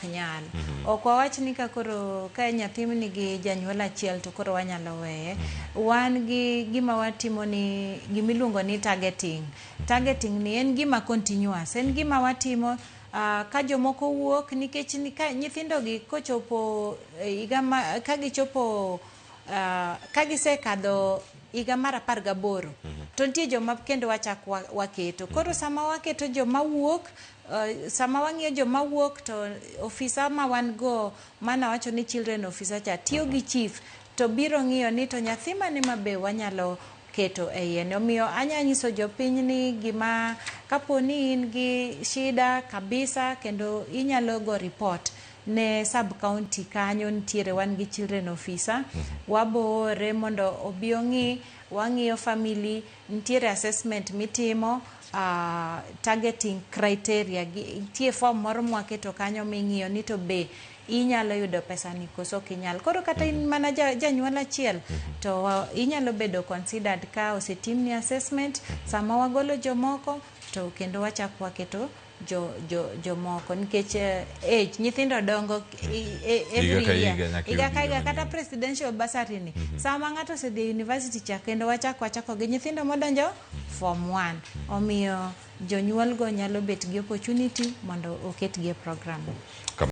ok nyal. Ok wawach ni ka koro ka nyathim nigi janyuol achiel to koro wanyalo weye. Wan gi gima watimo ni gimiluongo ni targeting. Targeting ni en gima continuous. En gima watimo ka jomoko wuok nikech nyithindo gi kochopo ka gichopo ka gisekadho higa mar 18 to nitie joma kendo wachak waketo. Koro sama waketo joma wuok, sama wang'iyo joma wuok to ofisa ma wan go mana wacho ni children officer cha tiyo gi chief to biro ng'iyo ni to nyathi mane mabe wanyalo keto e yien. Omiyo anya nyiso jopiny ni gima kapo ni in gi shida kabisa kendo inyalo go report ne sub county kanyo nitiere wan gi children officer. Wabore mondo obi ong'i, wang'iyo family, nitiere assessment mitimo, targeting criteria. Nitie form moro mwaketo kanyo ming'iyo ni to be inyalo yudo pesa ni koso kinyal. Koro kata in mana janyuol achiel to inyalo bedo considered ka osetimni assessment. Sama wagolo jomoko to kendo wachak waketo jomoko nikech nyithindo dongo every year. Higa ka higa kata presidential bursary ni. Sama ng'ato osedhi university cha kendo wachako gi nyithindo modonjo form 1. Omiyo jonyuol go nyalo bet gi opportunity mondo oket gi e program.